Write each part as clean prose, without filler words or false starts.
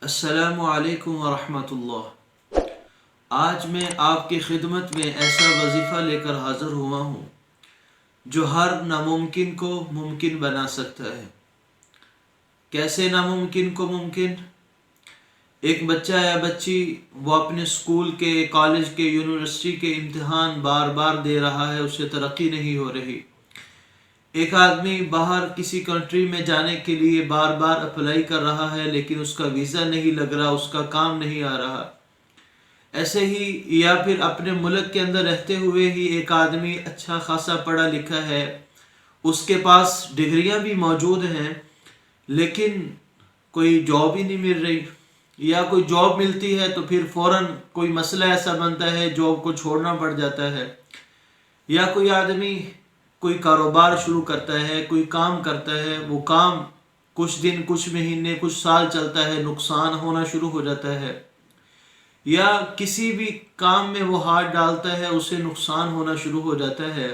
अस्सलामु अलैकुम वरहमतुल्लाह। आज मैं आपकी खिदमत में ऐसा वजीफ़ा लेकर हाज़िर हुआ हूँ जो हर नामुमकिन को मुमकिन बना सकता है। कैसे नामुमकिन को मुमकिन? एक बच्चा या बच्ची वो अपने स्कूल के, कॉलेज के, यूनिवर्सिटी के इम्तिहान बार बार दे रहा है, उससे तरक्की नहीं हो रही। एक आदमी बाहर किसी कंट्री में जाने के लिए बार बार अप्लाई कर रहा है लेकिन उसका वीज़ा नहीं लग रहा, उसका काम नहीं आ रहा। ऐसे ही या फिर अपने मुल्क के अंदर रहते हुए ही एक आदमी अच्छा खासा पढ़ा लिखा है, उसके पास डिग्रियां भी मौजूद हैं लेकिन कोई जॉब ही नहीं मिल रही, या कोई जॉब मिलती है तो फिर फ़ौरन कोई मसला ऐसा बनता है जॉब को छोड़ना पड़ जाता है। या कोई आदमी कोई कारोबार शुरू करता है, कोई काम करता है, वो काम कुछ दिन, कुछ महीने, कुछ साल चलता है, नुकसान होना शुरू हो जाता है। या किसी भी काम में वो हाथ डालता है, उसे नुकसान होना शुरू हो जाता है।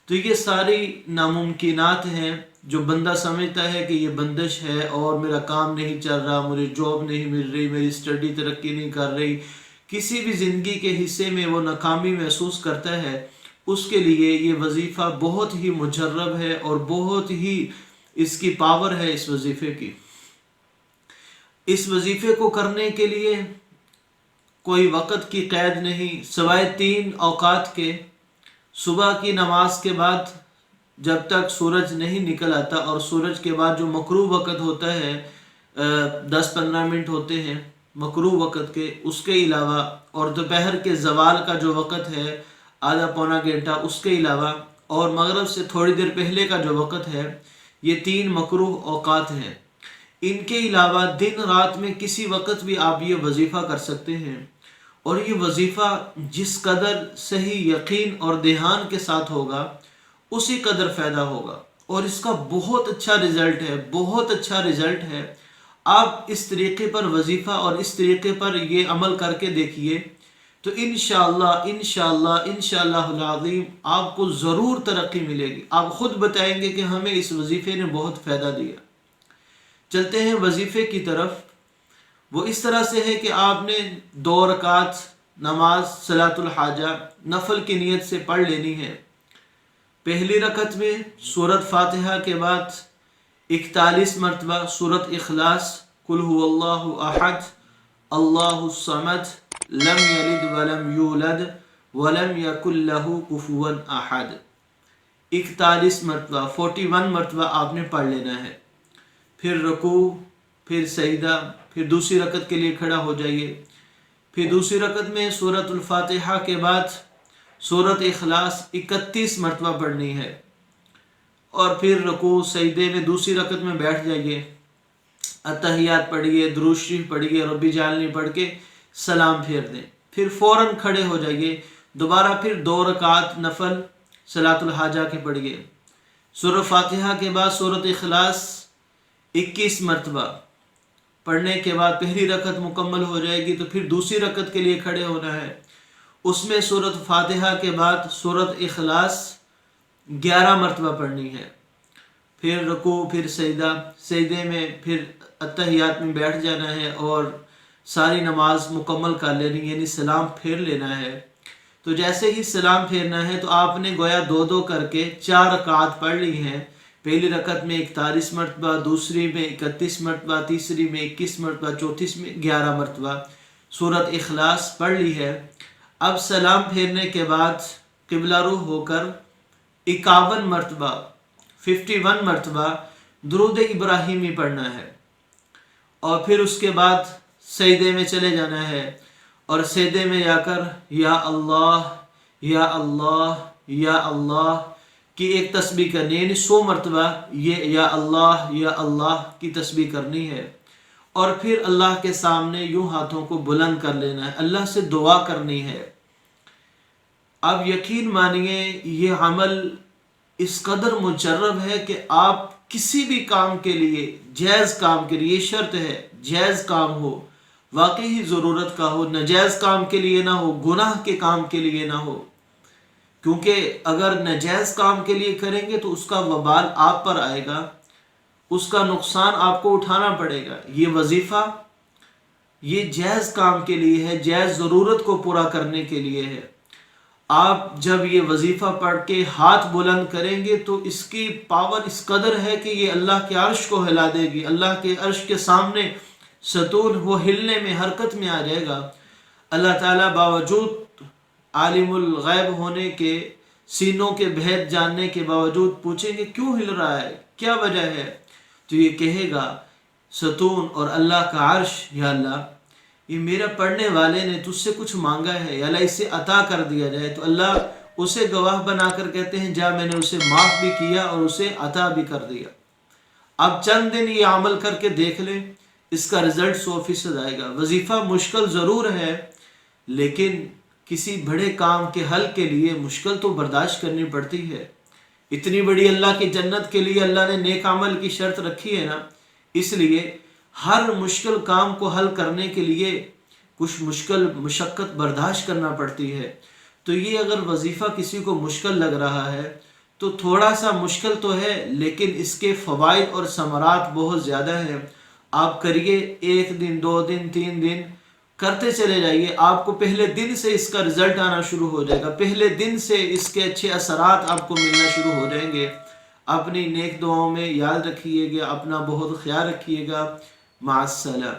तो ये सारी नामुमकिनात हैं जो बंदा समझता है कि ये बंदिश है और मेरा काम नहीं चल रहा, मुझे जॉब नहीं मिल रही, मेरी स्टडी तरक्की नहीं कर रही, किसी भी ज़िंदगी के हिस्से में वो नाकामी महसूस करता है। उसके लिए ये वजीफ़ा बहुत ही मुजर्रब है और बहुत ही इसकी पावर है इस वजीफ़े की। इस वजीफ़े को करने के लिए कोई वक़्त की क़ैद नहीं, सिवाय 3 औक़ात के। सुबह की नमाज के बाद जब तक सूरज नहीं निकल आता, और सूरज के बाद जो मकरूह वक़्त होता है 10-15 मिनट होते हैं मकरूह वक़्त के, उसके अलावा, और दोपहर के ज़वाल का जो वक़्त है आधा पौना घंटा, उसके अलावा, और मगरिब से थोड़ी देर पहले का जो वक़्त है, ये 3 मकरूह औक़ात हैं। इनके अलावा दिन रात में किसी वक़्त भी आप ये वजीफ़ा कर सकते हैं, और ये वजीफ़ा जिस कदर सही यकीन और ध्यान के साथ होगा उसी कदर फ़ायदा होगा, और इसका बहुत अच्छा रिज़ल्ट है, बहुत अच्छा रिज़ल्ट है। आप इस तरीक़े पर वजीफ़ा और इस तरीक़े पर ये अमल करके देखिए तो इंशाअल्लाह इंशाअल्लाह इंशाअल्लाहुल अज़ीम आपको ज़रूर तरक्की मिलेगी। आप ख़ुद बताएंगे कि हमें इस वजीफ़े ने बहुत फ़ायदा दिया। चलते हैं वजीफ़े की तरफ। वो इस तरह से है कि आपने 2 रकात नमाज सलातुल हाजा नफल की नीयत से पढ़ लेनी है। पहली रकत में सूरत फातिहा के बाद 41 मरतबा सूरत इखलास, कुल हुवल्लाहु अहद अल्लाहुस समद लम यलिद वलम यूलद वलम यकुल लहू कुफुवन अहद 41 मरतबा, 41 मरतबा आपने पढ़ लेना है। फिर रुकू, फिर सजदा, फिर दूसरी रकत के लिए खड़ा हो जाइए। फिर दूसरी रकत में सूरतुल फातिहा के बाद सूरत इखलास 31 मरतबा पढ़नी है, और फिर रुकू सजदे में दूसरी रकत में बैठ जाइए। अत्तहियात पढ़िए, दुरूद शरीफ पढ़िए, रब्बी जालनी पढ़ के सलाम फेर दें। फिर फ़ौरन खड़े हो जाइए, दोबारा फिर 2 रकात नफल सलातुल हाजा के पढ़िए। सूरत फातिहा के बाद सूरत इखलास 21 मरतबा पढ़ने के बाद पहली रकत मुकम्मल हो जाएगी, तो फिर दूसरी रकत के लिए खड़े होना है। उसमें सूरत फातिहा के बाद सूरत इखलास 11 मरतबा पढ़नी है। फिर रुकू, फिर सजदा, सजदे में फिर अत्तहियात में बैठ जाना है और सारी नमाज मुकम्मल कर लेनी, यानी सलाम फेर लेना है। तो जैसे ही सलाम फेरना है तो आपने गोया 2-2 करके 4 रकात पढ़ ली हैं। पहली रकत में 41 मरतबा, दूसरी में 31 मरतबा, तीसरी में 21 मरतबा, चौथी में 11 मरतबा सूरत इखलास पढ़ ली है। अब सलाम फेरने के बाद क़िबला रुख होकर 51 मरतबा 51 मरतबा दुरूद इब्राहिमी पढ़ना है, और फिर उसके बाद सजदे में चले जाना है, और सजदे में जाकर या अल्लाह या अल्लाह या अल्लाह की एक तस्बीह करनी है, यानी 100 मरतबा ये या अल्लाह की तस्बीह करनी है। और फिर अल्लाह के सामने यूं हाथों को बुलंद कर लेना है, अल्लाह से दुआ करनी है। अब यकीन मानिए ये अमल इस कदर मुजर्रब है कि आप किसी भी काम के लिए, जायज़ काम के लिए, शर्त है जायज़ काम हो, वाकई ही ज़रूरत का हो, नाजायज़ काम के लिए ना हो, गुनाह के काम के लिए ना हो। क्योंकि अगर नाजायज़ काम के लिए करेंगे तो उसका वबाल आप पर आएगा, उसका नुकसान आपको उठाना पड़ेगा। ये वजीफ़ा یہ جائز کام کے لیے ہے، جائز ضرورت کو پورا کرنے کے لیے ہے۔ آپ جب یہ وظیفہ پڑھ کے ہاتھ بلند کریں گے تو اس کی پاور اس قدر ہے کہ یہ اللہ کے عرش کو ہلا دے گی، اللہ کے عرش کے سامنے ستون وہ ہلنے میں، حرکت میں آ جائے گا۔ اللہ تعالیٰ باوجود عالم الغیب ہونے کے، سینوں کے بھید جاننے کے باوجود پوچھیں گے کیوں ہل رہا ہے، کیا وجہ ہے؟ تو یہ کہے گا ستون اور اللہ کا عرش، یا اللہ یہ میرا پڑھنے والے نے تجھ سے کچھ مانگا ہے، یا اللہ اسے عطا کر دیا جائے۔ تو اللہ اسے گواہ بنا کر کہتے ہیں جا میں نے اسے معاف بھی کیا اور اسے عطا بھی کر دیا۔ اب چند دن یہ عمل کر کے دیکھ لیں، اس کا رزلٹ 100% آئے گا۔ وظیفہ مشکل ضرور ہے، لیکن کسی بڑے کام کے حل کے لیے مشکل تو برداشت کرنی پڑتی ہے۔ اتنی بڑی اللہ کی جنت کے لیے اللہ نے نیک عمل کی شرط رکھی ہے نا، اس لیے ہر مشکل کام کو حل کرنے کے لیے کچھ مشقت برداشت کرنا پڑتی ہے۔ تو یہ اگر وظیفہ کسی کو مشکل لگ رہا ہے تو تھوڑا سا مشکل تو ہے، لیکن اس کے فوائد اور ثمرات بہت زیادہ ہیں۔ آپ کریے، 1 دن 2 دن 3 دن کرتے چلے جائیے، آپ کو پہلے دن سے اس کا رزلٹ آنا شروع ہو جائے گا، پہلے دن سے اس کے اچھے اثرات آپ کو ملنا شروع ہو جائیں گے۔ اپنی نیک دعاؤں میں یاد رکھیے گا، اپنا بہت خیال رکھیے گا۔ مع السلامہ۔